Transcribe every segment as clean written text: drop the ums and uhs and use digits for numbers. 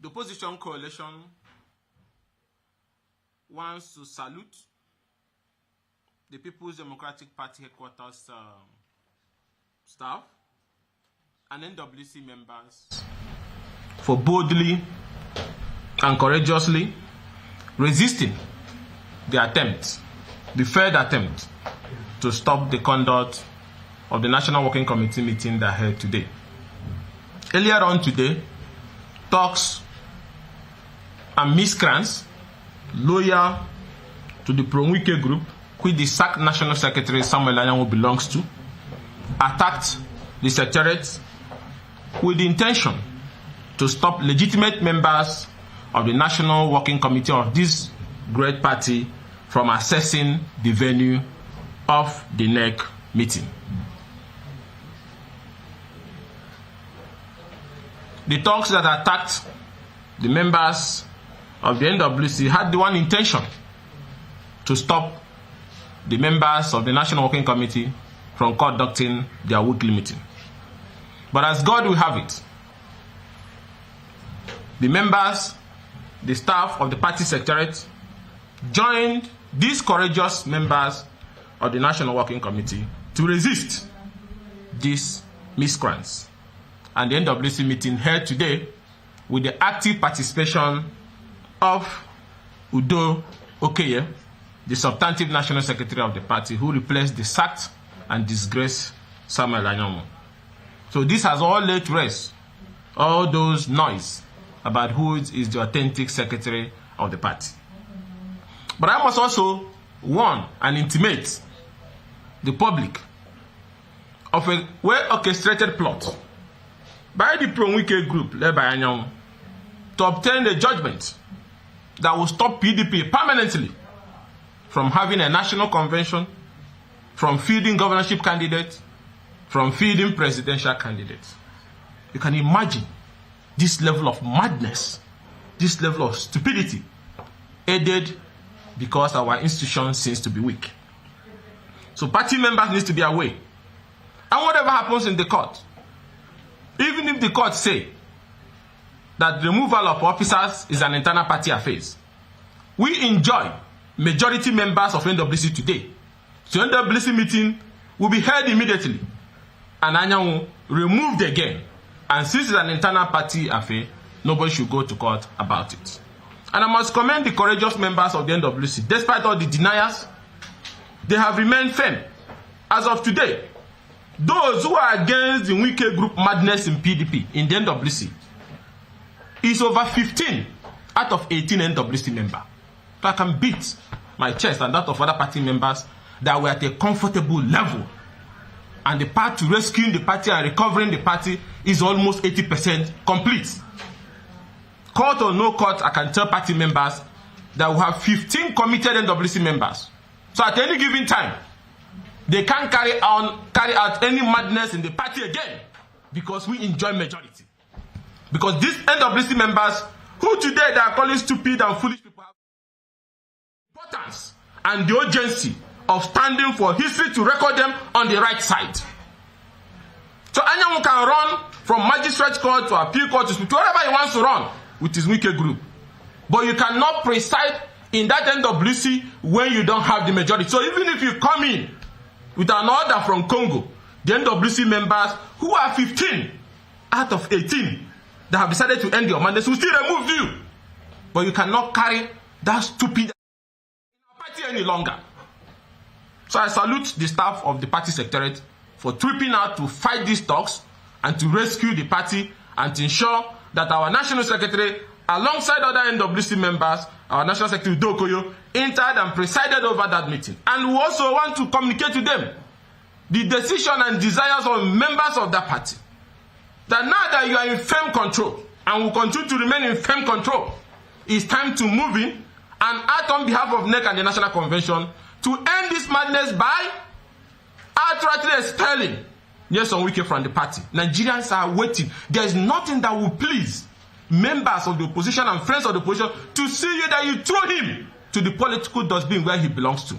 The opposition coalition wants to salute the People's Democratic Party headquarters staff and NWC members for boldly and courageously resisting the failed attempt to stop the conduct of the National Working Committee meeting that held today. Earlier on today, talks and miscreants loyal to the Pro-Wike group, which the SAC National Secretary Samuel Anyanwu belongs to, attacked the Secretariat with the intention to stop legitimate members of the National Working Committee of this great party from accessing the venue of the NEC meeting. The talks that attacked the members of the NWC had the one intention to stop the members of the National Working Committee from conducting their weekly meeting. But as God will have it, the members, the staff of the party secretariat joined these courageous members of the National Working Committee to resist these miscreants. And the NWC meeting held today with the active participation of Udo Okeye, the substantive national secretary of the party, who replaced the sacked and disgraced Samuel Anyanwu. So this has all laid to rest all those noise about who is the authentic secretary of the party. But I must also warn and intimate the public of a well-orchestrated plot by the Pro-Wike group led by Anyanwu to obtain a judgment that will stop PDP permanently from having a national convention, from fielding governorship candidates, from fielding presidential candidates. You can imagine this level of madness, this level of stupidity, aided because our institution seems to be weak. So party members need to be aware. And whatever happens in the court, even if the court say that removal of officers is an internal party affair, we enjoy majority members of NWC today. So NWC meeting will be held immediately and Anyanwu removed again. And since it's an internal party affair, nobody should go to court about it. And I must commend the courageous members of the NWC. Despite all the deniers, they have remained firm. As of today, those who are against the Wike group madness in PDP, in the NWC, is over 15 out of 18 NWC members. So I can beat my chest and that of other party members that were at a comfortable level. And the path to rescuing the party and recovering the party is almost 80% complete. Court or no court, I can tell party members that we have 15 committed NWC members. So at any given time, they can't carry out any madness in the party again because we enjoy majority. Because these NWC members, who today they are calling stupid and foolish people, have importance and the urgency of standing for history to record them on the right side. So anyone can run from magistrate court to appeal court to wherever he wants to run with his Wike group. But you cannot preside in that NWC when you don't have the majority. So even if you come in with an order from Congo, the NWC members who are 15 out of 18 that have decided to end your mandate will still remove you. But you cannot carry that stupid party any longer. So I salute the staff of the party secretariat for tripping out to fight these talks and to rescue the party and to ensure that our national secretary, alongside other NWC members, our national secretary Dokoyo, entered and presided over that meeting. And we also want to communicate to them the decision and desires of members of that party. That now that you are in firm control and will continue to remain in firm control, it's time to move in and act on behalf of NEC and the National Convention to end this madness by outrightly expelling Nyesom Wike from the party. Nigerians are waiting. There is nothing that will please members of the opposition and friends of the opposition to see you that you throw him to the political dustbin where he belongs to.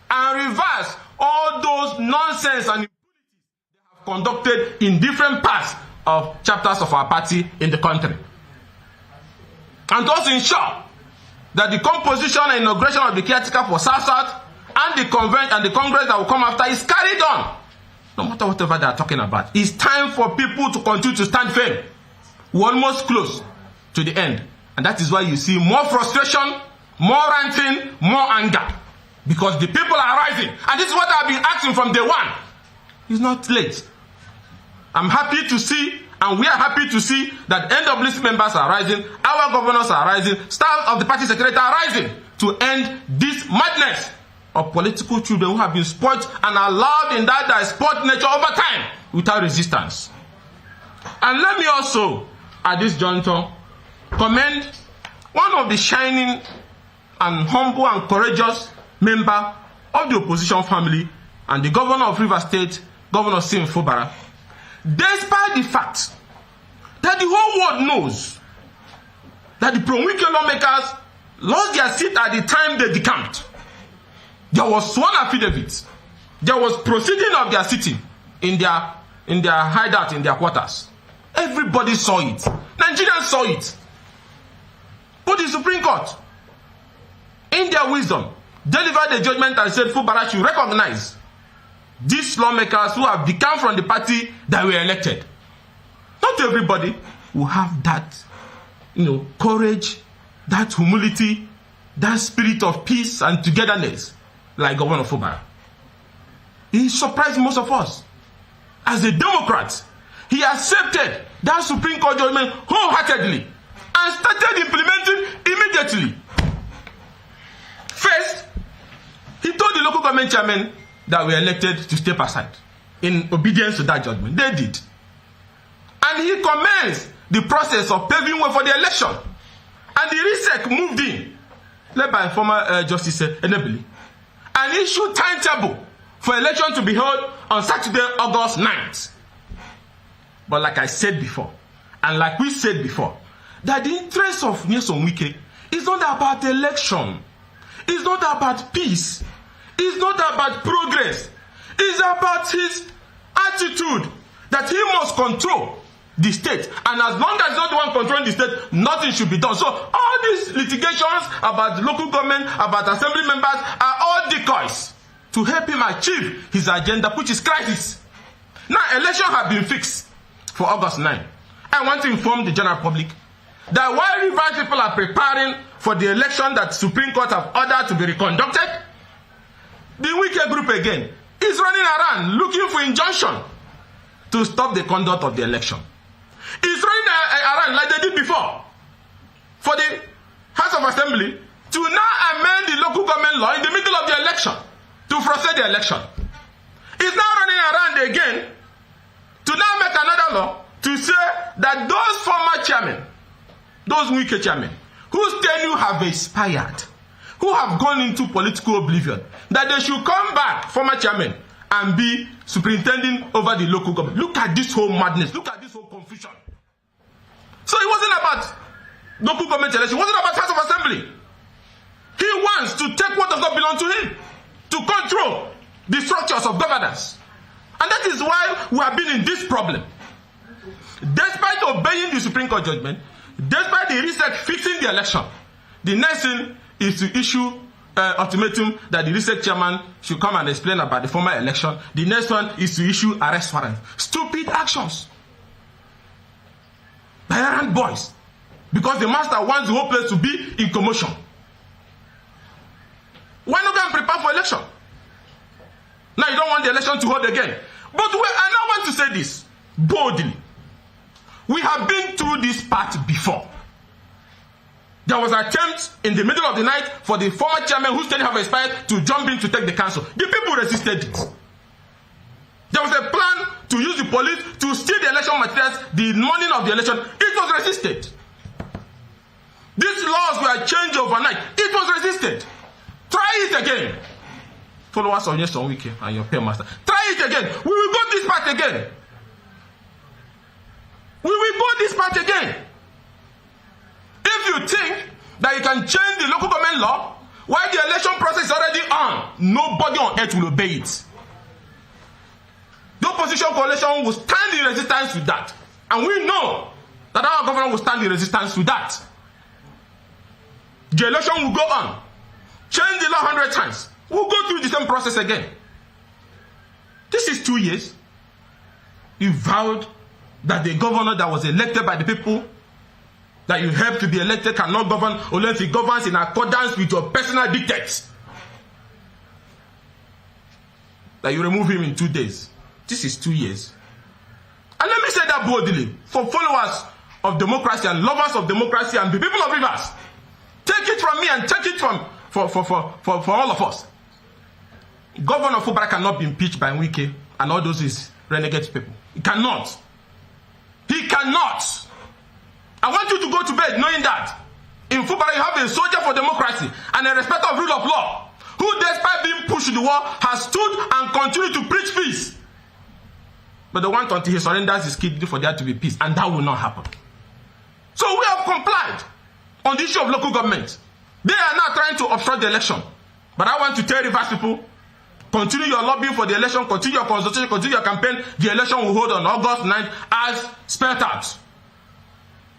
And reverse all those nonsense and impunities they have conducted in different parts of chapters of our party in the country. and to also ensure that the composition and inauguration of the caretaker for South and the convention and the Congress that will come after is carried on. No matter whatever they are talking about, it's time for people to continue to stand firm. We're almost close to the end. And that is why you see more frustration, more ranting, more anger. Because the people are rising. And this is what I've been asking from day one. It's not late. I'm happy to see, and we are happy to see, that NWC members are rising, our governors are rising, staff of the party secretary are rising to end this madness of political children who have been spoiled and allowed in that sport nature over time without resistance. And let me also, at this juncture, commend one of the shining and humble and courageous member of the opposition family and the governor of Rivers State, Governor Sim Fubara, despite the fact that the whole world knows that the pro-Wike lawmakers lost their seat at the time they decamped. There was sworn affidavit. There was proceeding of their sitting in their hideout, in their quarters. Everybody saw it. Nigerians saw it. But the Supreme Court, in their wisdom, delivered a judgment and said Fubara should recognize these lawmakers who have decamped from the party that were elected. Not everybody will have that, courage, that humility, that spirit of peace and togetherness like Governor Fubara. He surprised most of us. As a Democrat, he accepted that Supreme Court judgment wholeheartedly and started implementing immediately. First, he told the local government chairmen that were elected to step aside in obedience to that judgment. They did. And he commenced the process of paving way for the election. And the RISEC moved in, led by former Justice Enebili, and issued timetable for election to be held on Saturday, August 9th. But like I said before, and like we said before, that the interest of Nyesom Wike is not about election. It's not about peace. It's not about progress. It's about his attitude that he must control the state. And as long as he's not the one controlling the state, nothing should be done. So all these litigations about the local government, about assembly members, are all decoys to help him achieve his agenda, which is crisis. Now, election has been fixed for August 9. I want to inform the general public that while Rivers people are preparing for the election that Supreme Court have ordered to be reconducted, the Wike group again is running around looking for injunction to stop the conduct of the election. It's running around like they did before for the House of Assembly to now amend the local government law in the middle of the election to frustrate the election. It's now running around again to now make another law to say that those former chairmen, those Wike chairmen, whose tenure have expired, who have gone into political oblivion, that they should come back, former chairmen, and be superintending over the local government. Look at this whole madness. Look at this whole confusion. So it wasn't about local government election. It wasn't about House of Assembly. He wants to take what does not belong to him, to control the structures of governance. And that is why we have been in this problem. Despite obeying the Supreme Court judgment, despite the RISEC fixing the election, the next thing is to issue ultimatum that the RISEC chairman should come and explain about the former election. The next one is to issue arrest warrant. Stupid actions by errand boys, because the master wants the whole place to be in commotion. Why not go and prepare for election? Now you don't want the election to hold again. But I now want to say this boldly. We have been through this part before. There was an attempt in the middle of the night for the former chairman whose tenure have expired to jump in to take the council. The people resisted it. There was a plan to use the police to steal the election materials the morning of the election. It was resisted. These laws were changed overnight. It was resisted. Try it again. Followers of Nyesom Wike and your paymaster. Try it again. We will go this part again. We will go this part again. If you think that you can change the local government law while the election process is already on, nobody on earth will obey it. The opposition coalition will stand in resistance to that. And we know that our government will stand in resistance to that. The election will go on. Change the law 100 times. We'll go through the same process again. This is 2 years. You vowed that the governor that was elected by the people, that you helped to be elected, cannot govern unless he governs in accordance with your personal dictates. That you remove him in 2 days. This is 2 years. And let me say that boldly for followers of democracy and lovers of democracy and the people of Rivers. Take it from me and take it from for all of us. Governor Fubara cannot be impeached by Wike and all those his renegade people. He cannot. He cannot. I want you to go to bed knowing that in Fubara you have a soldier for democracy and a respecter of rule of law who, despite being pushed to the wall, has stood and continued to preach peace. But they want until he surrenders his kidney for there to be peace, and that will not happen. So we have complied on the issue of local government. They are now trying to obstruct the election. But I want to tell Rivers people, continue your lobbying for the election, continue your consultation, continue your campaign. The election will hold on August 9th as spelled out.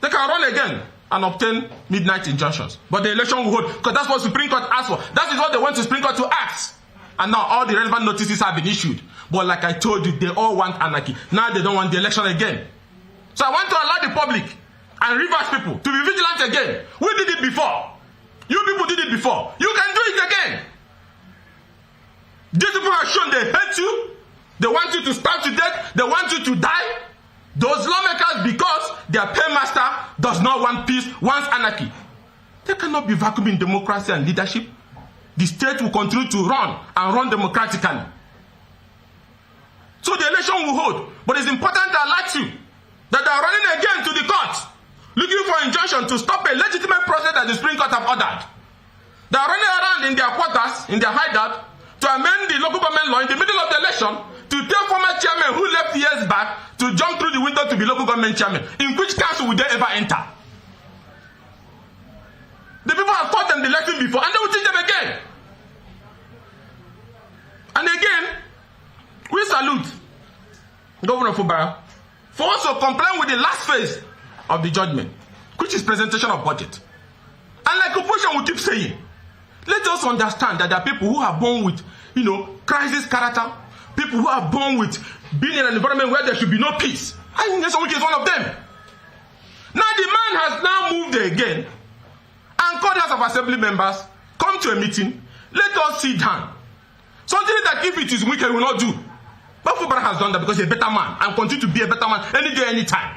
They can run again and obtain midnight injunctions. But the election will hold, because that's what Supreme Court asked for. That is what they want the Supreme Court to ask. And now all the relevant notices have been issued. But like I told you, they all want anarchy. Now they don't want the election again. So I want to allow the public and Rivers people to be vigilant again. We did it before. You people did it before. You can do it again. These people have shown they hate you. They want you to starve to death. They want you to die. Those lawmakers, because their paymaster does not want peace, wants anarchy. There cannot be vacuum in democracy and leadership. The state will continue to run and run democratically. So the election will hold. But it's important to alert you that they are running again to the court, looking for injunction to stop a legitimate process that the Supreme Court have ordered. They are running around in their quarters, in their hideout, to amend the local government law in the middle of the election, to tell former chairman who left years back to jump through the window to be local government chairman. In which council would they ever enter? The people have taught them the lesson before, and they will teach them again. And again, we salute Governor Fubara for also complying with the last phase of the judgment, which is presentation of budget. And like opposition will keep saying, let us understand that there are people who are born with, crisis character, people who are born with being in an environment where there should be no peace. I think Nyesom is one of them. Now the man has now moved again and called House of Assembly members, come to a meeting, let us sit down. Something that if it is wicked, we will not do. But Fubara has done that because he's a better man and continue to be a better man any day, any time.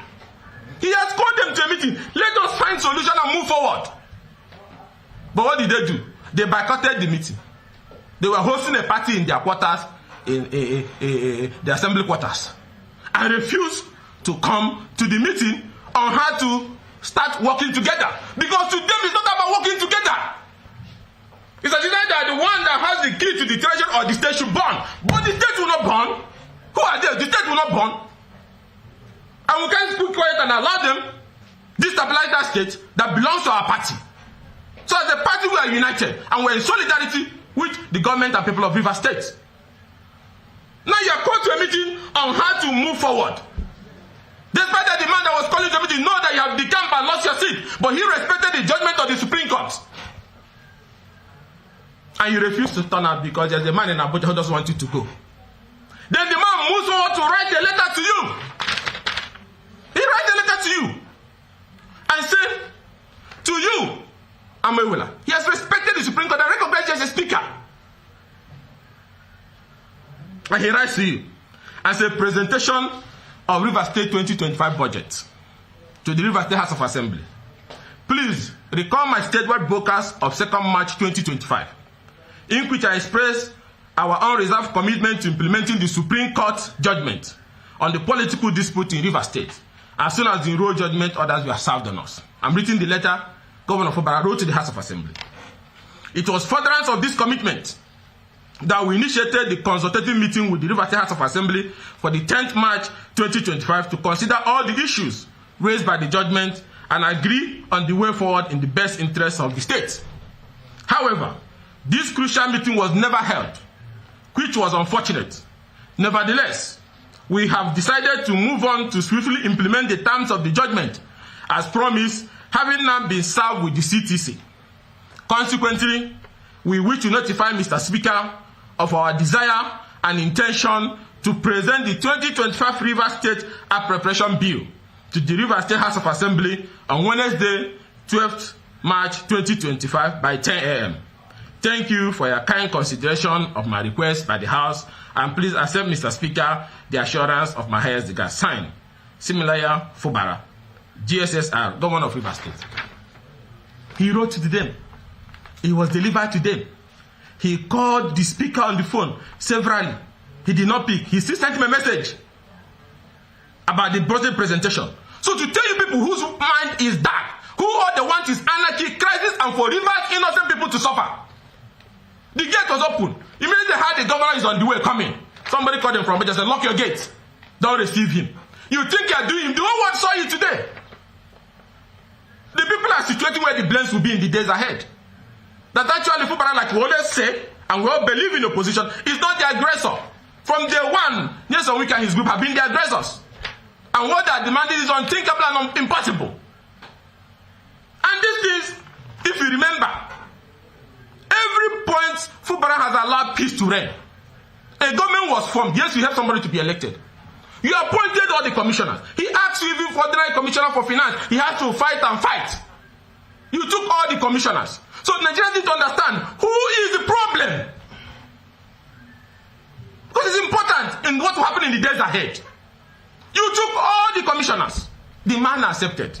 He has called them to a meeting. Let us find solution and move forward. But what did they do? They boycotted the meeting. They were hosting a party in their quarters, in the assembly quarters, and refused to come to the meeting on how to start working together. Because to them, it's not about working together. It's either that the one that has the key to the treasure or the state should burn. But the state will not burn. Who are they? The state will not burn. And we can't keep quiet and allow them destabilize that state that belongs to our party. So as a party, we are united and we are in solidarity with the government and people of Rivers State. Now you are called to a meeting on how to move forward. Despite that the man that was calling to a meeting know that you have decamped and lost your seat, but he respected the judgment of the Supreme Court. And you refuse to turn out because there's a man in Abuja who doesn't want you to go. Then the man moves forward to write a letter to you. He writes a letter to you and said, to you, Amewula, he has respected the Supreme Court and recognized you as a speaker. And he writes to you as a presentation of Rivers State 2025 budget to the Rivers State House of Assembly. Please recall my statewide broadcast of 2nd March 2025, in which I express our unreserved commitment to implementing the Supreme Court judgment on the political dispute in Rivers State, as soon as the enrolled judgment orders were served on us. I'm reading the letter Governor Fubara wrote to the House of Assembly. It was furtherance of this commitment that we initiated the consultative meeting with the Rivers State House of Assembly for the 10th March 2025 to consider all the issues raised by the judgment and agree on the way forward in the best interests of the state. However, this crucial meeting was never held, which was unfortunate. Nevertheless, we have decided to move on to swiftly implement the terms of the judgment as promised, having now been served with the CTC. Consequently, we wish to notify Mr. Speaker of our desire and intention to present the 2025 Rivers State Appropriation Bill to the Rivers State House of Assembly on Wednesday, 12th March 2025 by 10 a.m. Thank you for your kind consideration of my request by the House, and please accept, Mr. Speaker, the assurance of my highest regard. Signed, Similaya Fubara, GSSR, Governor of Rivers State. He wrote to them. It was delivered to them. He called the Speaker on the phone severally. He did not pick. He still sent him a message about the budget presentation. So to tell you people whose mind is dark, who all they want is anarchy, crisis, and for Rivers innocent people to suffer. The gate was open. Immediately they heard the governor is on the way coming. Somebody called him from Abuja and said, lock your gate. Don't receive him. You think you are doing him. The whole world saw you today. The people are situated where the blames will be in the days ahead. That actually, like we always say, and we all believe in opposition, is not the aggressor. From day one, Nelson Wike and his group have been the aggressors. And what they are demanding is unthinkable and impossible. And this is, if you remember, every point Fubara has allowed peace to reign. A government was formed. Yes, you have somebody to be elected. You appointed all the commissioners. He asked you even for the commissioner for finance. He had to fight and fight. You took all the commissioners. So Nigerians need to understand who is the problem. Because it's important in what will happen in the days ahead. You took all the commissioners. The man accepted.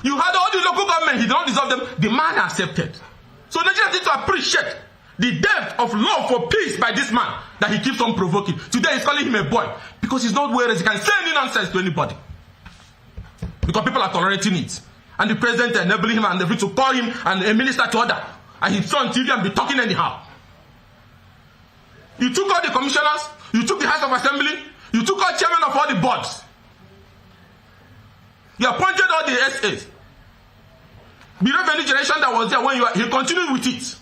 You had all the local government. He did not deserve them. The man accepted. So Nigerians need to appreciate the depth of love for peace by this man that he keeps on provoking. Today he's calling him a boy because he's not where he can say any nonsense to anybody. Because people are tolerating it. And the president enabling him and the free to call him and a minister to order. And he's on TV and be talking anyhow. You took all the commissioners, you took the House of Assembly, you took all chairmen of all the boards. You appointed all the SAs. The revenue generation that was there when he continued with it.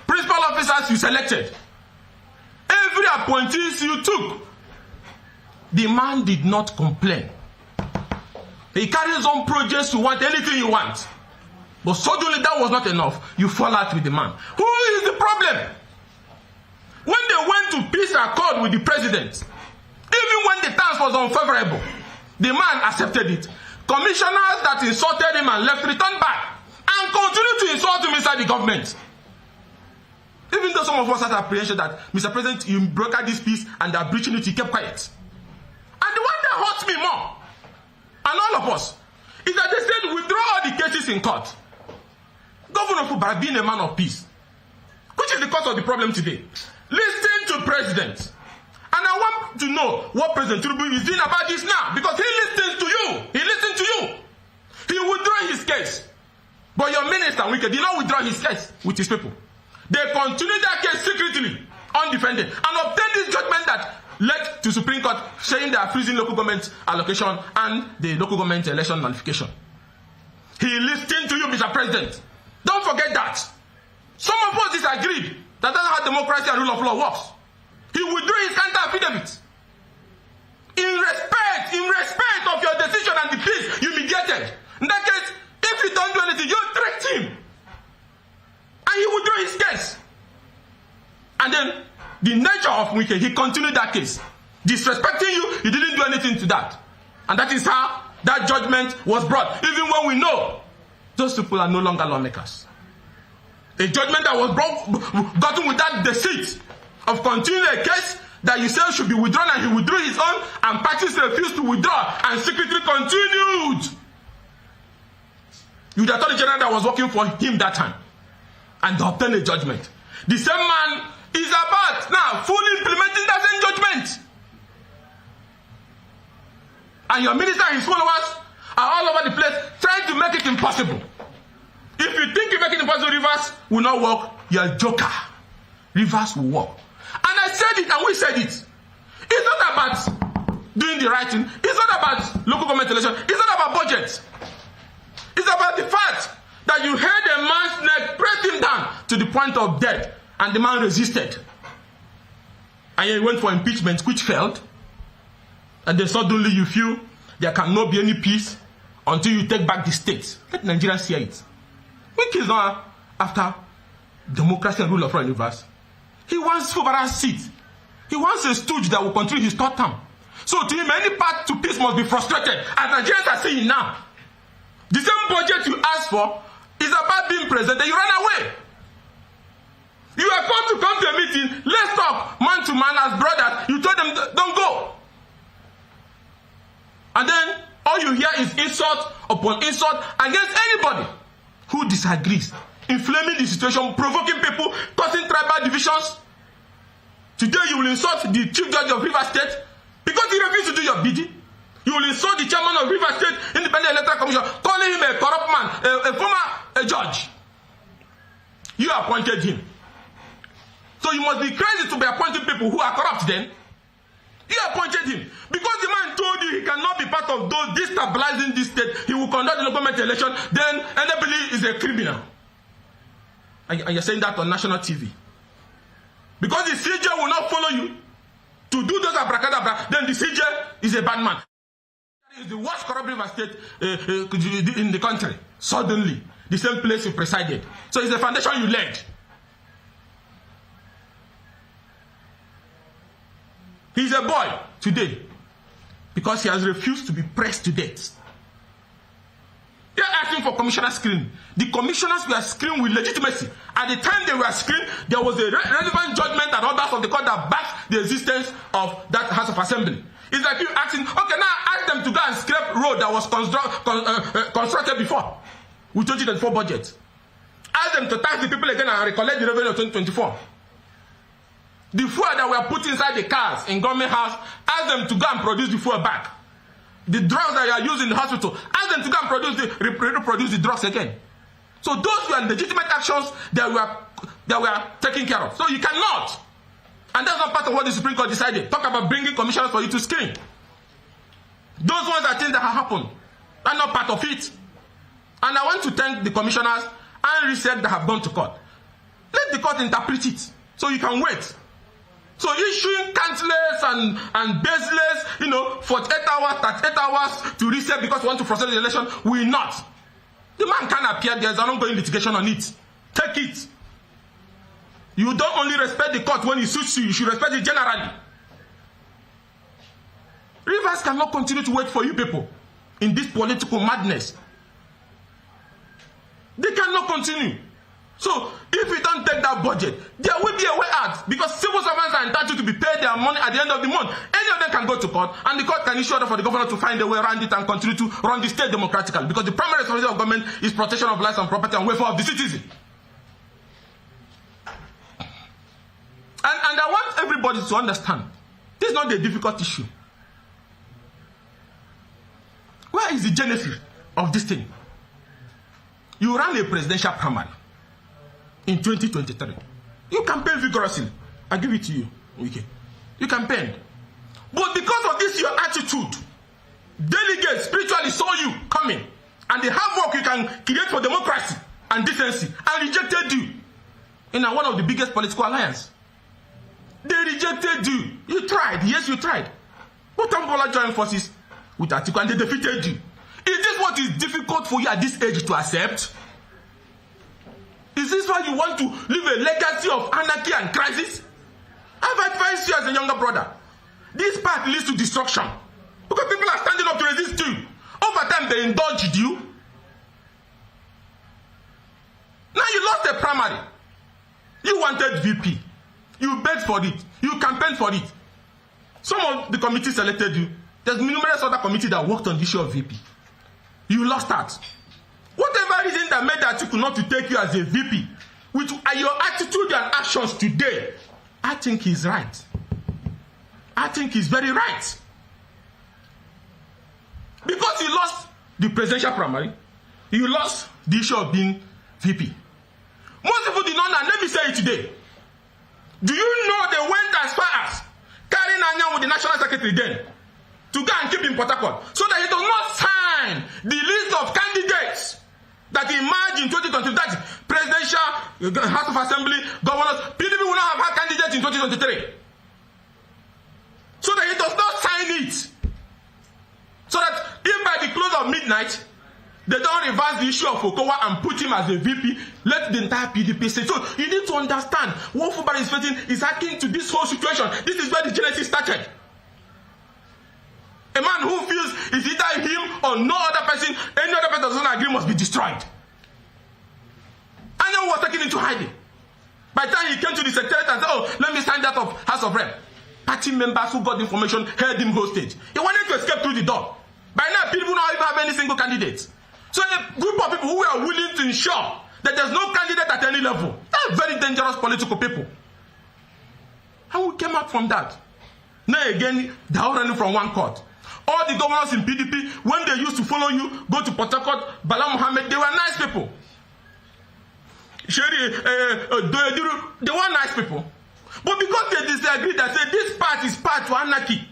Principal officers you selected. Every appointees you took. The man did not complain. He carries his own projects to want anything you want. But suddenly that was not enough. You fall out with the man. Who is the problem? When they went to peace accord with the president, even when the terms was unfavorable, the man accepted it. Commissioners that insulted him and left returned back and continued to insult him inside the government. Even though some of us had apprehension that, Mr. President, you brokered this peace and they are breaching it, he kept quiet. And the one that hurts me more, and all of us, is that they said withdraw all the cases in court. Governor Fubara being a man of peace, which is the cause of the problem today. Listen to President. And I want to know what President Tinubu is doing about this now. Because he listens to you. He listens to you. He withdrew his case. But your minister, Wike, did not withdraw his case with his people. They continued that case secretly, undefended, and obtained this judgment that led to Supreme Court saying they are freezing local government allocation and the local government election nullification. He listened to you, Mr. President. Don't forget that. Some of us disagreed that that's how democracy and rule of law works. He withdrew his counter affidavit. In respect of your decision and the peace you mediated. In that case, if you don't do anything, you threat him. And he withdrew his case. And then the nature of Wike, he continued that case. Disrespecting you, he didn't do anything to that. And that is how that judgment was brought. Even when we know those people are no longer lawmakers. A judgment that was gotten without deceit of continuing a case that you said should be withdrawn, and he withdrew his own, and parties refused to withdraw and secretly continued. You the Attorney General that was working for him that time and obtained a judgment. The same man is about now fully implementing that same judgment. And your minister and his followers are all over the place trying to make it impossible. If you think you make it impossible, Rivers will not work, you're a joker. Rivers will work. And I said it and we said it. It's not about doing the right thing. It's not about local government election. It's not about budget. It's about the fact that you held a man's neck, pressed him down to the point of death, and the man resisted. And he went for impeachment, which failed. And then suddenly you feel there cannot be any peace until you take back the state. Let Nigerians hear it. Wike is not after democracy and rule of law in Rivers. He wants sovereign seat. He wants a stooge that will continue his third term. So to him, any path to peace must be frustrated. As Nigerians are saying now, the same budget you asked for is about being presented. You run away. You are called to come to a meeting. Let's talk man to man as brothers. You told them, don't go. And then all you hear is insult upon insult against anybody who disagrees, inflaming the situation, provoking people, causing tribal divisions. Today you will insult the chief judge of Rivers State because he refused to do your bidding. You will insult the chairman of Rivers State Independent Electoral Commission, calling him a corrupt man, a former judge. You appointed him. So you must be crazy to be appointing people who are corrupt then. You appointed him. Because the man told you he cannot be part of those destabilizing this state, he will conduct the local government election, then NWL is a criminal. And you're saying that on national TV. Because the CJ will not follow you to do those abracadabra, then the CJ is a bad man. That is the worst corrupt Rivers State in the country. Suddenly, the same place you presided. So it's the foundation you led. He's a boy today because he has refused to be pressed to death. They're asking for commissioner screening. The commissioners were screened with legitimacy. At the time they were screened, there was a relevant judgment and orders of the court that backed the existence of that House of Assembly. It's like you asking, okay, now ask them to go and scrape road that was constructed before with 2024 budget. Ask them to tax the people again and recollect the revenue of 2024. The fuel that were put inside the cars in government house, ask them to go and produce the fuel back. The drugs that you are using in the hospital, ask them to go and reproduce the drugs again. So those were legitimate actions that were taken care of. So you cannot. And that's not part of what the Supreme Court decided. Talk about bringing commissioners for you to screen. Those ones are things that have happened. Are not part of it. And I want to thank the commissioners and research that have gone to court. Let the court interpret it so you can wait. So issuing countless and baseless, 48 hours, 38 hours to reset because we want to frustrate the election, will not. The man can appear, there's an ongoing litigation on it. Take it. You don't only respect the court when it suits you, you should respect it generally. Rivers cannot continue to wait for you people in this political madness. They cannot continue. So, if we don't take that budget, there will be a way out because civil servants are entitled to be paid their money at the end of the month. Any of them can go to court, and the court can issue order for the governor to find a way around it and continue to run the state democratically because the primary responsibility of government is protection of lives and property and welfare of the citizen. And I want everybody to understand, this is not a difficult issue. Where is the genesis of this thing? You ran a presidential primary in 2023. You campaigned vigorously. I give it to you. Okay. You campaigned. But because of this, your attitude, delegates spiritually saw you coming and the hard work you can create for democracy and decency and rejected you in one of the biggest political alliances. They rejected you. You tried. Yes, you tried. But Tambola joined forces with Atiku and they defeated you. Is this what is difficult for you at this age to accept? Is this why you want to leave a legacy of anarchy and crisis? I've advised you as a younger brother. This path leads to destruction. Because people are standing up to resist you. Over time, they indulged you. Now you lost a primary. You wanted VP. You begged for it. You campaigned for it. Some of the committees selected you. There's numerous other committees that worked on the issue of VP. You lost that. Whatever reason that made that not to take you as a VP, with your attitude and actions today, I think he's right. I think he's very right. Because you lost the presidential primary, you lost the issue of being VP. Most people do not know. Let me say it today. Do you know they went as far as carrying Anya with the national secretary then to go and keep in Port Harcourt so that he does not sign the list of candidates that emerged in 2020, that presidential, House of Assembly, governors, PDP will not have had candidates in 2023. So that he does not sign it. So that if by the close of midnight, They don't reverse the issue of Okowa and put him as a VP. Let the entire PDP say. So you need to understand what Fubara is facing is akin to this whole situation. This is where the genesis started. A man who feels it's either him or no other person, any other person that doesn't agree must be destroyed. And then was taken into hiding. By the time he came to the secretariat and said, oh, let me sign that of House of Rep. Party members who got the information held him hostage. He wanted to escape through the door. By now, people don't even have any single candidate. So a group of people who are willing to ensure that there's no candidate at any level. They're very dangerous political people. And we came out from that. Now again, they're all running from one court. All the governors in PDP, when they used to follow you, go to Port Harcourt, Bala Mohammed, they were nice people. They were nice people. But because they disagreed, they said this part is part to anarchy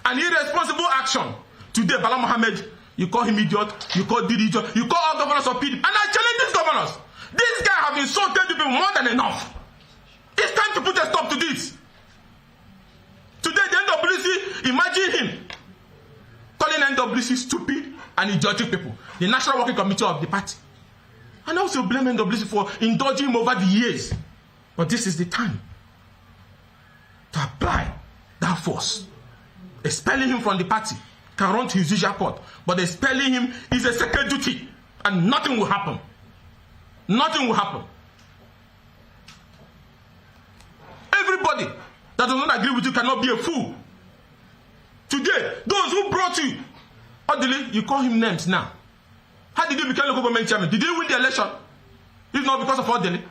and irresponsible action. Today, Bala Mohammed, you call him idiot, you call Didi idiot, you call all governors of PDP. And I challenge these governors. These guys have insulted the people more than enough. It's time to put a stop to this. Today, the NWC, imagine him calling NWC stupid and idiotic people. The National Working Committee of the party. And also blame NWC for indulging him over the years. But this is the time to apply that force. Expelling him from the party can run to his usual court. But expelling him is a sacred duty. And nothing will happen. Nothing will happen. Everybody that does not agree with you cannot be a fool. Today, those who brought you, Odili, you call him names now. How did you become local government chairman? Did you win the election? If not because of Odili.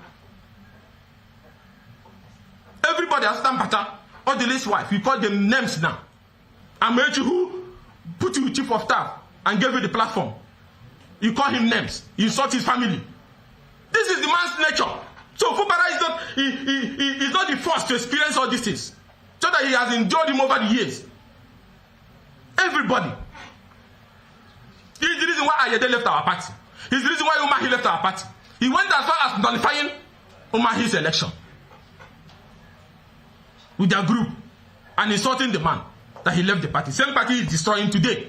Everybody has done better. Odili's wife, you call them names now. Amechi, who put you chief of staff and gave you the platform. You call him names. You insult his family. This is the man's nature. So Fubara is not, he is not the first to experience all these things. So that he has endured him over the years. Everybody. He's the reason why Ayede left our party. He's the reason why Umahi left our party. He went as far as nullifying Umahi's election. With their group. And insulting the man that he left the party. Same party is destroying today.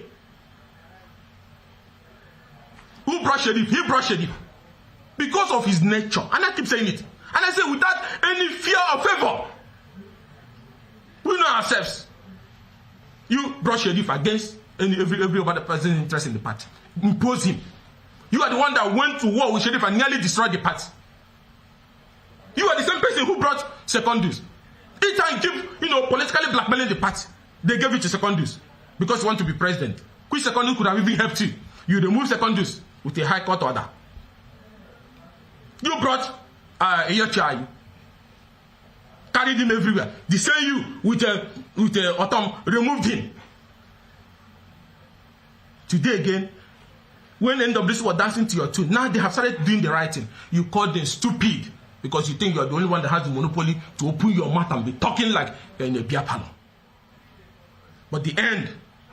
Who brought Sheriff? He brought Sheriff. Because of his nature. And I keep saying it. And I say without any fear or favor. We know ourselves. You brought Sheriff against every other person interested in the party. Impose him. You are the one that went to war with Sheriff and nearly destroyed the party. You are the same person who brought Secondus. Each time give, politically blackmailing the party. They gave it to Secondus because you want to be president. Which Secondus could have even helped you. You remove Secondus with a high court order. You brought Iyochiayu. Carried him everywhere. The same you with Autumn removed him. Today again, when NWC was dancing to your tune, now they have started doing the right thing. You call them stupid because you think you are the only one that has the monopoly to open your mouth and be talking like in a beer parlor. But the end,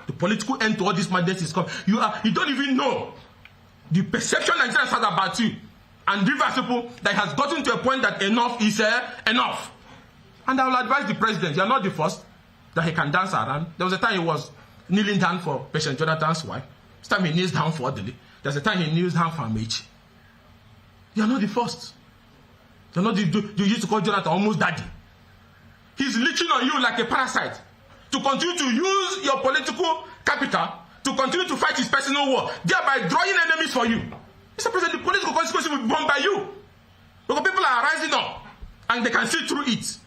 the political end to all this madness is coming. You don't even know the perception Nigerians has about you and Rivers people that has gotten to a point that enough is enough. And I will advise the president, you are not the first that he can dance around. There was a time he was kneeling down for Patient Jonathan's wife. This time he kneels down for Odili. There's a time he kneels down for Amechi. You are not the first. You are not you used to call Jonathan almost daddy. He's leeching on you like a parasite to continue to use your political capital to continue to fight his personal war, thereby drawing enemies for you. Mr. President, the political consequences will be borne by you. Because people are rising up and they can see through it.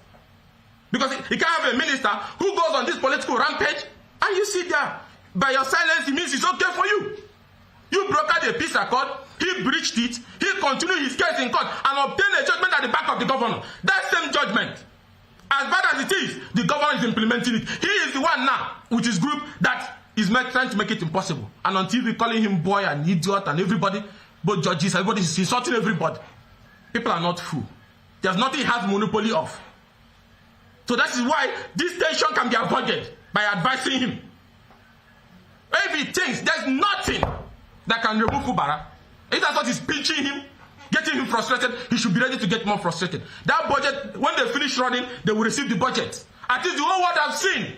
Because you can't have a minister who goes on this political rampage and you sit there. By your silence, it means it's okay for you. You brokered a peace accord, he breached it, he continued his case in court and obtained a judgment at the back of the governor. That same judgment, as bad as it is, the governor is implementing it. He is the one now with his group that is trying to make it impossible. And on TV calling him boy and idiot and everybody, both judges, everybody is insulting everybody. People are not fool. There's nothing he has monopoly of. So that is why this tension can be avoided by advising him. If he thinks there's nothing that can remove Fubara, if that's what is pinching him, getting him frustrated, he should be ready to get more frustrated. That budget, when they finish running, they will receive the budget. At least the whole world have seen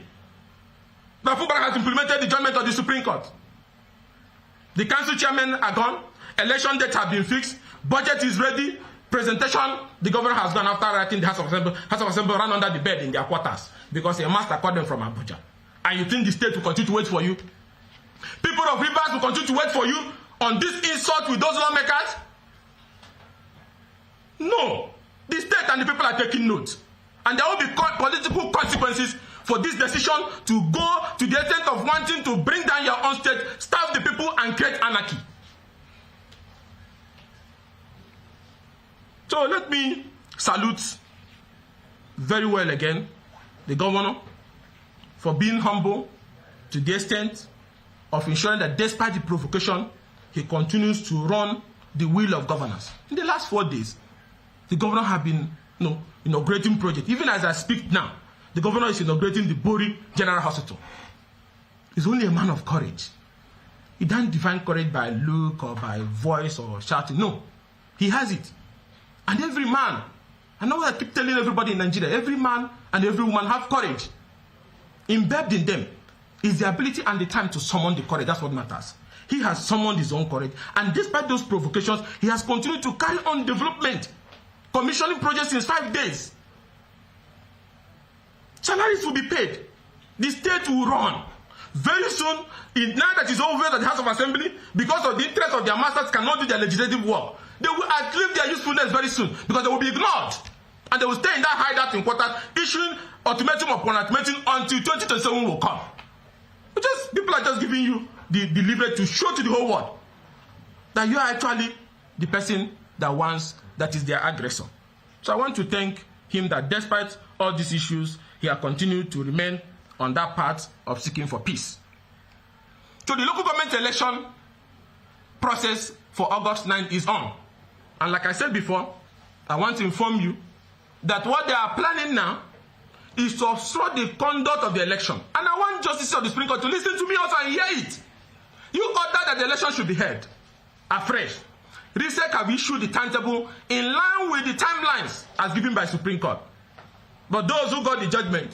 that Fubara has implemented the judgment of the Supreme Court. The council chairmen are gone. Election dates have been fixed. Budget is ready. Presentation, the governor has gone after writing the House of Assembly. House of Assembly ran under the bed in their quarters because a master called them from Abuja. And you think the state will continue to wait for you? People of Rivers will continue to wait for you on this insult with those lawmakers? No. The state and the people are taking note. And there will be political consequences for this decision to go to the extent of wanting to bring down your own state, starve the people, and create anarchy. So let me salute very well again the governor for being humble to the extent of ensuring that despite the provocation, he continues to run the wheel of governance. In the last 4 days, the governor has been inaugurating projects. Even as I speak now, the governor is inaugurating the Bori General Hospital. He's only a man of courage. He doesn't define courage by look or by voice or shouting. No, he has it. And every man, I know I keep telling everybody in Nigeria, every man and every woman have courage. Embedded in them is the ability and the time to summon the courage. That's what matters. He has summoned his own courage. And despite those provocations, he has continued to carry on development, commissioning projects in 5 days. Salaries will be paid. The state will run. Very soon, now that it's over that the House of Assembly, because of the interest of their masters, cannot do their legislative work, they will outlive their usefulness very soon because they will be ignored. And they will stay in that hideout in quarters, issuing ultimatum upon ultimatum until 2027 will come. People are just giving you the leverage to show to the whole world that you are actually the person that is their aggressor. So I want to thank him that despite all these issues, he has continued to remain on that path of seeking for peace. So the local government election process for August 9th is on. And like I said before, I want to inform you that what they are planning now is to obstruct the conduct of the election. And I want Justice of the Supreme Court to listen to me also and hear it. You order that the election should be held afresh. RISEC have issued the timetable in line with the timelines as given by Supreme Court. But those who got the judgment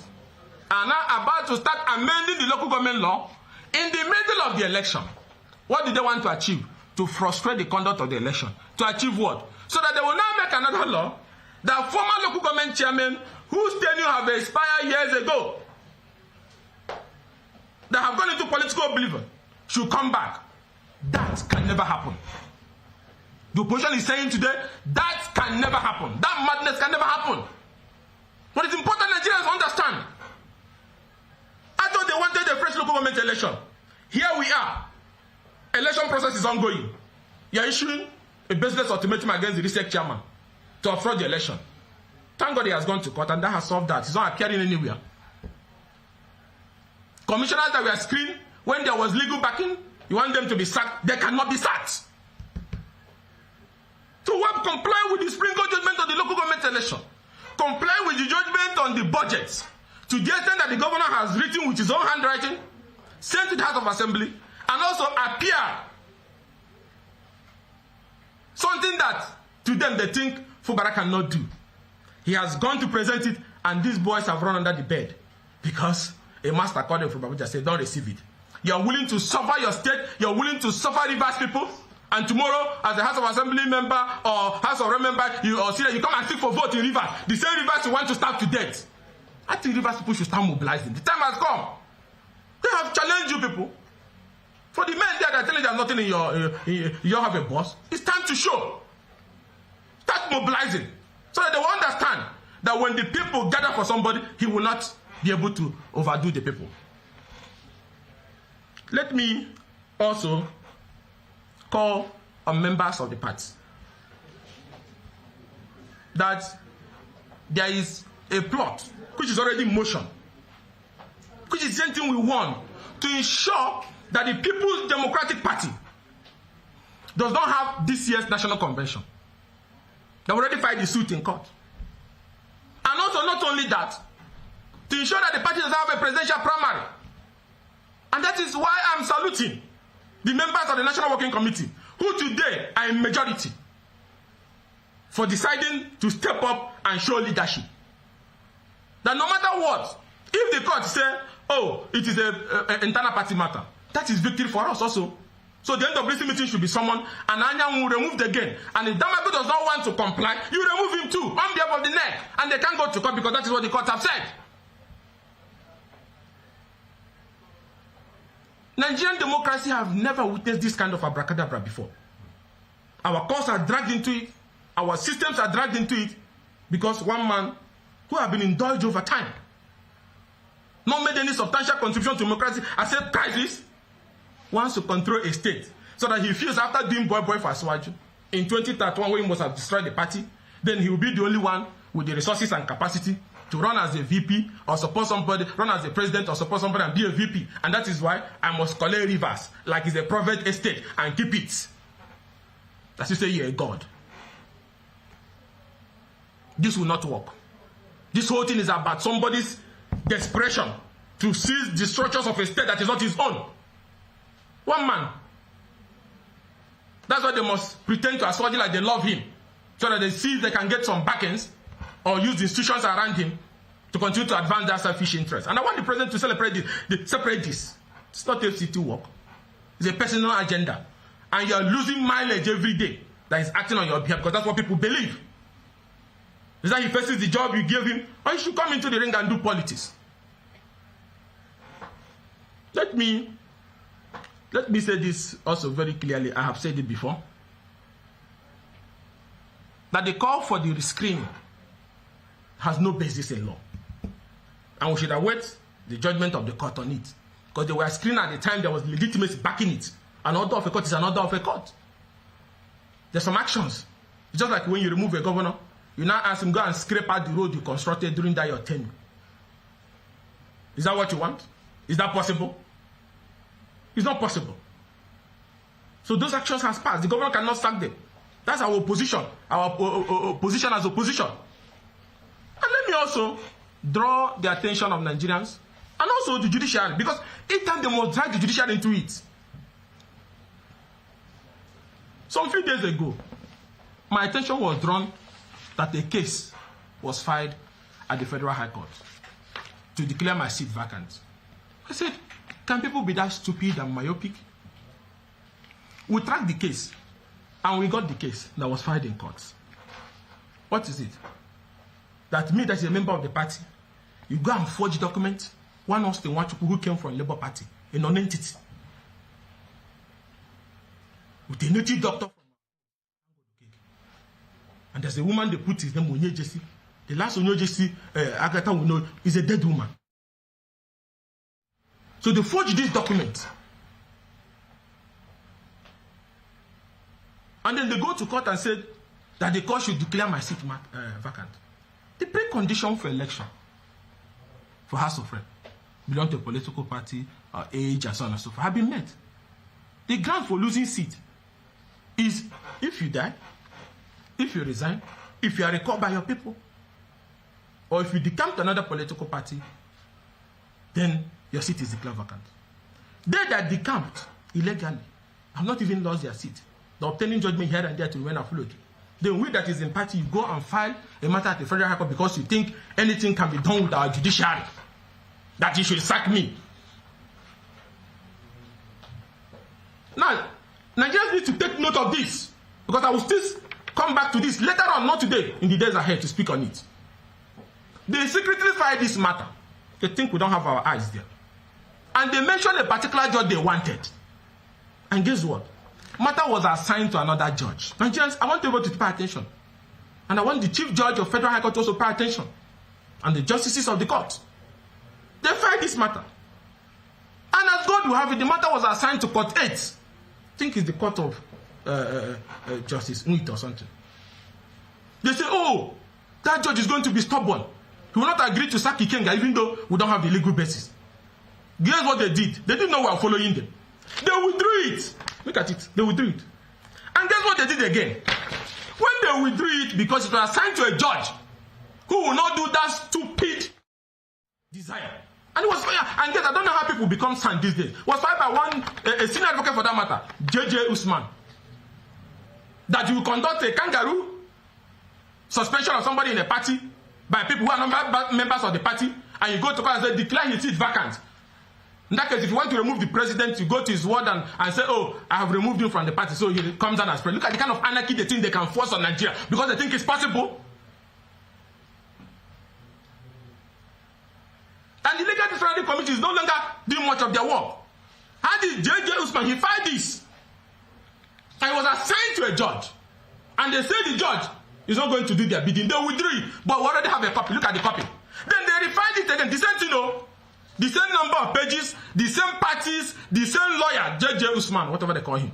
are now about to start amending the local government law in the middle of the election. What did they want to achieve? To frustrate the conduct of the election. To achieve what? So that they will now make another law that former local government chairmen whose tenure have expired years ago, that have gone into political oblivion, should come back. That can never happen. The opposition is saying today, that can never happen. That madness can never happen. But it's important Nigerians understand. I thought they wanted a fresh local government election. Here we are. Election process is ongoing. You are issuing a business ultimatum against the RISEC chairman to obstruct the election. Thank God he has gone to court and that has solved that. He's not appearing anywhere. Commissioners that were screened when there was legal backing, you want them to be sacked. They cannot be sacked. So we have to comply with the Supreme Court judgment on the local government election. Comply with the judgment on the budget. To the extent that the governor has written with his own handwriting, sent to the House of Assembly, and also appear. Something that to them they think Fubara cannot do. He has gone to present it, and these boys have run under the bed because a master called them from Abuja said, don't receive it. You are willing to suffer your state, you are willing to suffer Rivers people, and tomorrow, as a House of Assembly member or House of Rep member, you come and seek for vote in Rivers. The same Rivers you want to starve to death. I think Rivers people should start mobilizing. The time has come. They have challenged you people. For the men there that are telling you there's nothing in you don't have a boss, it's time to show. Start mobilizing. So that they will understand that when the people gather for somebody, he will not be able to overdo the people. Let me also call on members of the party that there is a plot which is already in motion, which is the same thing we want to ensure that the People's Democratic Party does not have this year's national convention. They already filed the suit in court. And also, not only that, to ensure that the party does not have a presidential primary. And that is why I'm saluting the members of the National Working Committee, who today are in majority, for deciding to step up and show leadership. That no matter what, if the court say, oh, it is an internal party matter, that is victory for us also. So the NWC meeting should be summoned, and Anyang will remove the again. And if Damago does not want to comply, you remove him too, on behalf of the neck. And they can't go to court because that is what the courts have said. Nigerian democracy have never witnessed this kind of abracadabra before. Our courts are dragged into it. Our systems are dragged into it because one man who have been indulged over time, not made any substantial contribution to democracy, except crisis, wants to control a state so that he feels after doing boy for Aswaju in 2031 when he must have destroyed the party, then he will be the only one with the resources and capacity to run as a VP or support somebody, run as a president or support somebody and be a VP. And that is why I must collect rivers like it's a private estate and keep it. As you say, you're a god. This will not work. This whole thing is about somebody's desperation to seize the structures of a state that is not his own. One man. That's why they must pretend to assuage like they love him, so that they see if they can get some backings or use the institutions around him to continue to advance their selfish interests. And I want the president to separate this. It's not FCT work. It's a personal agenda. And you're losing mileage every day that is acting on your behalf because that's what people believe. Is that he faces the job you gave him, or he should come into the ring and do politics. Let me say this also very clearly. I have said it before. That the call for the rescreening has no basis in law. And we should await the judgment of the court on it. Because they were screened at the time there was legitimacy backing it. An order of a court is an order of a court. There's some actions. It's just like when you remove a governor, you now ask him, go and scrape out the road you constructed during that your tenure. Is that what you want? Is that possible? It's not possible. So those actions has passed. The governor cannot sack them. That's our position. Our position as opposition. And let me also draw the attention of Nigerians and also the judiciary, because each time they must drag the judiciary into it. Some few days ago, my attention was drawn that a case was filed at the Federal High Court to declare my seat vacant. I said, can people be that stupid and myopic? We tracked the case, and we got the case that was filed in courts. What is it? That me, that is a member of the party, you go and forge documents, one Austin Nwachukwu who came from Labour Party, a non-entity, with a native doctor. And there's a woman they put his name, Onye Jesse. The last Onye Jesse, Agatha will know, is a dead woman. So they forged this document. And then they go to court and said that the court should declare my seat vacant. The precondition for election for House of Rep, belong to a political party, age, and so on and so forth, have been met. The ground for losing seat is if you die, if you resign, if you are recalled by your people, or if you decamp to another political party, then your seat is declared vacant. They that decamped illegally have not even lost their seat. They're obtaining judgment here and there to remain afloat. Then we that is in party, you go and file a matter at the Federal High Court because you think anything can be done with our judiciary, that you should sack me. Now, Nigerians need to take note of this, because I will still come back to this later on, not today, in the days ahead to speak on it. They secretly filed this matter. They think we don't have our eyes there. And they mentioned a particular judge they wanted. And guess what? Matter was assigned to another judge. Nigerians, I want everybody to pay attention. And I want the chief judge of Federal High Court to also pay attention. And the justices of the court. They filed this matter. And as God will have it, the matter was assigned to Court 8. I think it's the Court of Justice, Nwit or something. They say, oh, that judge is going to be stubborn. He will not agree to sack Ikenga even though we don't have the legal basis. Guess what they did? They didn't know we were following them. They withdrew it. Look at it. They withdrew it. And guess what they did again? When they withdrew it, because it was assigned to a judge who will not do that stupid desire. And it was, and guess, I don't know how people become sane these days. It was filed by a senior advocate for that matter, J.J. Usman. That you conduct a kangaroo suspension of somebody in a party by people who are not members of the party, and you go to court and say, declare his seat vacant. In that case, if you want to remove the president, you go to his ward and say, oh, I have removed him from the party, so he comes down as president. Look at the kind of anarchy they think they can force on Nigeria because they think it's possible. And the Legal Disciplinary Committee is no longer doing much of their work. How did J.J. Usman, he filed this, and he was assigned to a judge. And they say the judge is not going to do their bidding. They withdrew it, but we already have a copy. Look at the copy. Then they refiled it again. The same thing, the same number of pages, the same parties, the same lawyer, J.J. Usman, whatever they call him.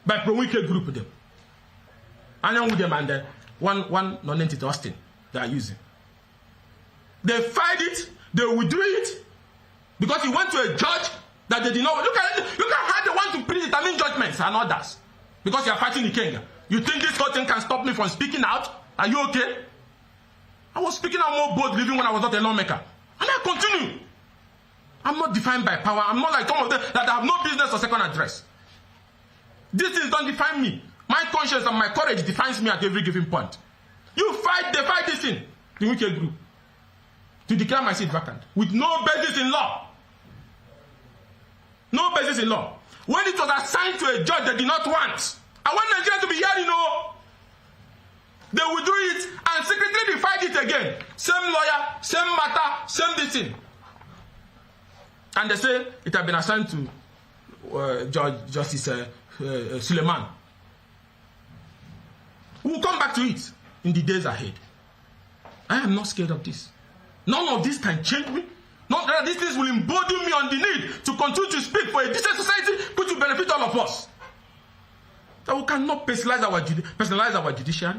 By Pro-Wike group with them. And then with them and one non-entity Austin they are using. They filed it, they withdrew it, because he went to a judge that they did not. Look at how they want to predetermine judgments and others. Because you are fighting the king. You think this whole thing can stop me from speaking out? Are you okay? I was speaking out more boldly even when I was not a lawmaker. And I continue. I'm not defined by power. I'm not like some of them that have no business or second address. These things don't define me. My conscience and my courage defines me at every given point. They fight this thing, the wicked group, to declare my seat vacant with no basis in law. No basis in law. When it was assigned to a judge they did not want, I want Nigeria to be hearing, they withdrew it and secretly refined it again. Same lawyer, same matter, same this thing. And they say it had been assigned to Justice Suleiman. We will come back to it in the days ahead. I am not scared of this. None of this can change me. Not that these things will embolden me on the need to continue to speak for a decent society which will benefit all of us. That we cannot personalize our judiciary.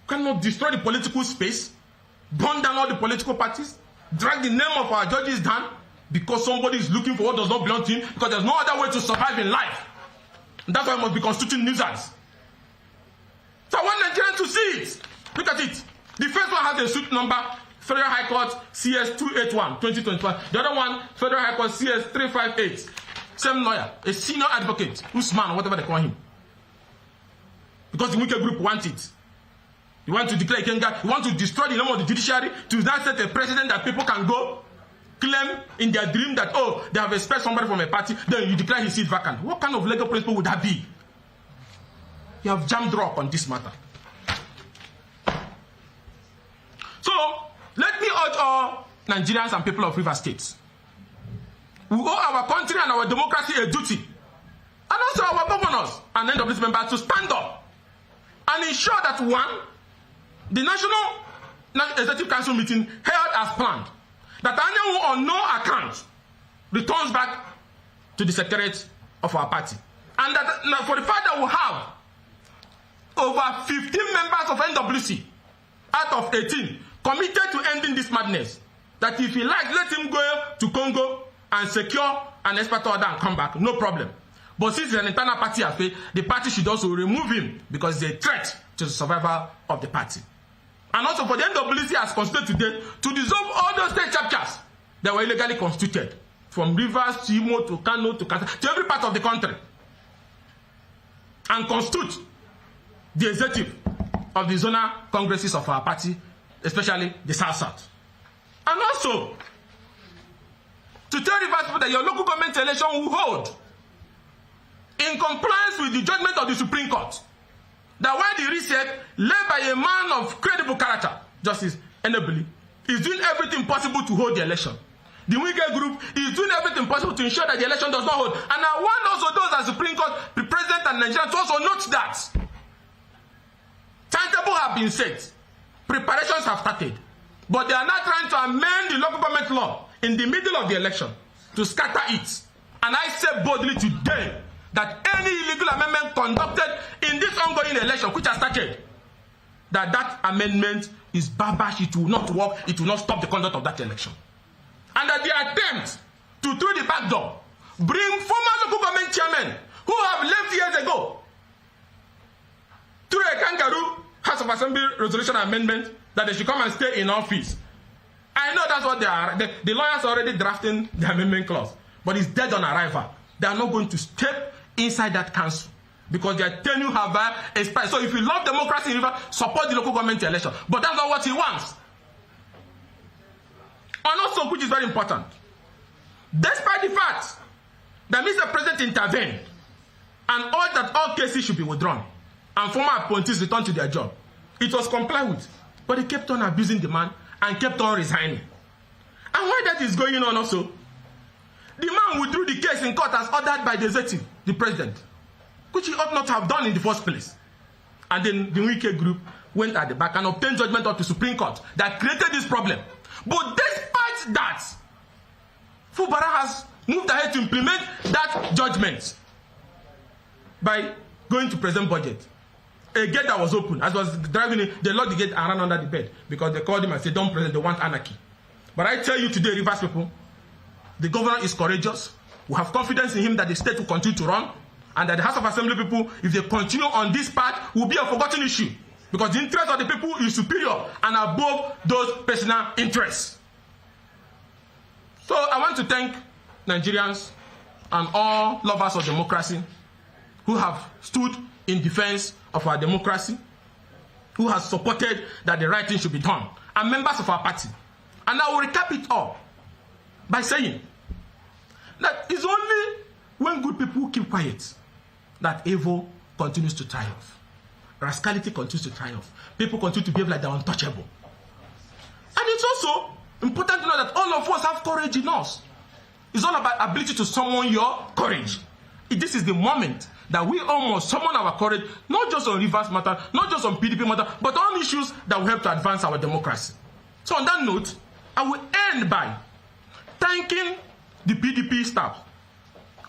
We cannot destroy the political space, burn down all the political parties, drag the name of our judges down because somebody is looking for what does not belong to him, because there's no other way to survive in life. And that's why I must be constituting nuisance. So I want Nigerians to see it. Look at it. The first one has a suit number, Federal High Court CS 281 2021. The other one, Federal High Court CS 358. Same lawyer, a senior advocate, Usman, whatever they call him. Because the wicked group wants it. You want to declare Ikenga, you want to destroy the name of the judiciary, to now set a precedent that people can go claim in their dream that, oh, they have expelled somebody from a party, then you declare his seat vacant. What kind of legal principle would that be? You have jammed rock on this matter. So, let me urge all Nigerians and people of River State. We owe our country and our democracy a duty. And also our governors and NWC members to stand up and ensure that, one, the National Executive Council meeting held as planned, that anyone on no account returns back to the secretariat of our party. And that for the fact that we have over 15 members of NWC out of 18 committed to ending this madness, that if he likes, let him go to Congo and secure an expert order and come back, no problem. But since it's an internal party affair, the party should also remove him because it's a threat to the survival of the party. And also for the NWC as constituted today, to dissolve all those state chapters that were illegally constituted, from Rivers to Imo to Kano to Kata, to every part of the country, and constitute the executive of the zonal congresses of our party, especially the South-South. And also, to tell Rivers people that your local government election will hold in compliance with the judgment of the Supreme Court, that while the reset led by a man of credible character, Justice Enebili, is doing everything possible to hold the election. The Wike group is doing everything possible to ensure that the election does not hold. And I want also those at Supreme Court, the President and Nigeria, to also note that timetable have been set, preparations have started, but they are now trying to amend the local government law in the middle of the election to scatter it. And I say boldly today that any illegal amendment conducted in this ongoing election, which has started, that amendment is barbarous, it will not work, it will not stop the conduct of that election. And that the attempt to, through the back door, bring former local government chairmen who have left years ago through a kangaroo House of Assembly resolution amendment that they should come and stay in office. I know that's what they are. The lawyers are already drafting the amendment clause, but it's dead on arrival. They are not going to step inside that council because their tenure have expired. So if you love democracy in River, support the local government election. But that's not what he wants. And also, which is very important, despite the fact that Mr. President intervened and ordered that all cases should be withdrawn and former appointees return to their job, it was complied with. But they kept on abusing the man and kept on resigning. And while that is going on also, the man withdrew the case in court as ordered by the executive, the president, which he ought not to have done in the first place. And then the Wike group went at the back and obtained judgment of the Supreme Court that created this problem. But despite that, Fubara has moved ahead to implement that judgment by going to present budget. A gate that was open, as was driving in, they locked the gate and ran under the bed because they called him and said, don't present, they want anarchy. But I tell you today, Rivers people, the governor is courageous. We have confidence in him that the state will continue to run, and that the House of Assembly people, if they continue on this path, will be a forgotten issue. Because the interest of the people is superior and above those personal interests. So I want to thank Nigerians and all lovers of democracy who have stood in defense of our democracy, who have supported that the right thing should be done, and members of our party. And I will recap it all by saying that it's only when good people keep quiet that evil continues to triumph. Rascality continues to triumph. People continue to behave like they're untouchable. And it's also important to know that all of us have courage in us. It's all about ability to summon your courage. This is the moment that we almost summon our courage, not just on Rivers matter, not just on PDP matter, but on issues that will help to advance our democracy. So on that note, I will end by thanking the PDP staff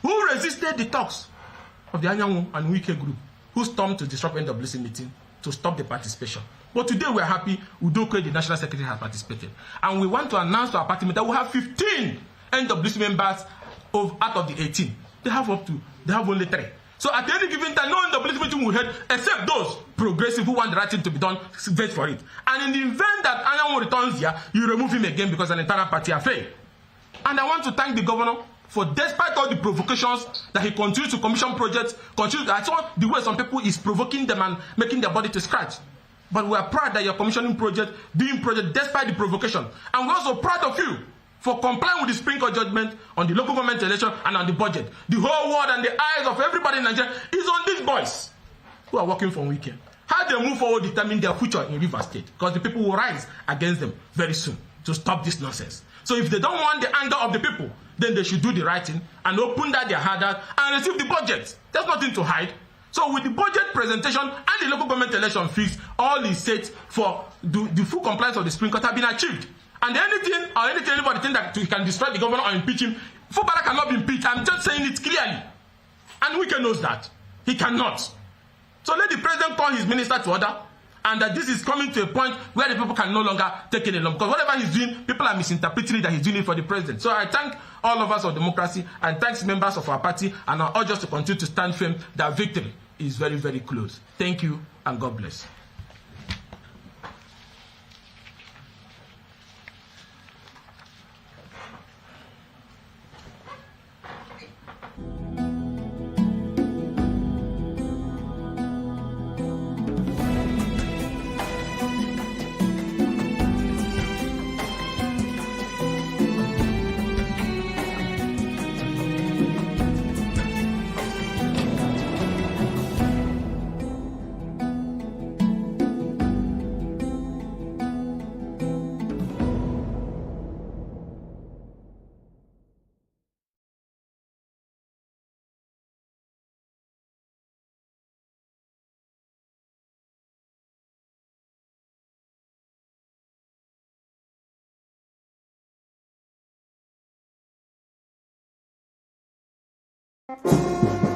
who resisted the talks of the Anyanwu and Wike group, who stormed to disrupt NWC meeting to stop the participation. But today we are happy Udoke, the National Secretary, has participated. And we want to announce to our party that we have 15 NWC members out of the 18. They have only 3. So at any given time, no NWC meeting will head except those progressive who want the right thing to be done, vote for it. And in the event that Anyanwu returns here, you remove him again because an internal party affair. And I want to thank the governor for, despite all the provocations that he continues to commission projects, I saw the way some people is provoking them and making their body to scratch. But we are proud that you're commissioning project, doing project despite the provocation. And we're also proud of you for complying with the Supreme Court judgment on the local government election and on the budget. The whole world and the eyes of everybody in Nigeria is on these boys who are working for weekend. How they move forward determine their future in Rivers State, because the people will rise against them very soon to stop this nonsense. So if they don't want the anger of the people, then they should do the right thing and open that their heart out and receive the budget. There's nothing to hide. So with the budget presentation and the local government election fixed, all is set for the full compliance of the Supreme Court have been achieved. And anything anybody think that he can destroy the governor or impeach him, Fubara cannot be impeached. I'm just saying it clearly. And Wike knows that. He cannot. So let the president call his minister to order, and that this is coming to a point where the people can no longer take it along. Because whatever he's doing, people are misinterpreting that he's doing it for the president. So I thank all of us of democracy and thanks members of our party, and I urge us to continue to stand firm that victory is very, very close. Thank you, and God bless. Thank you.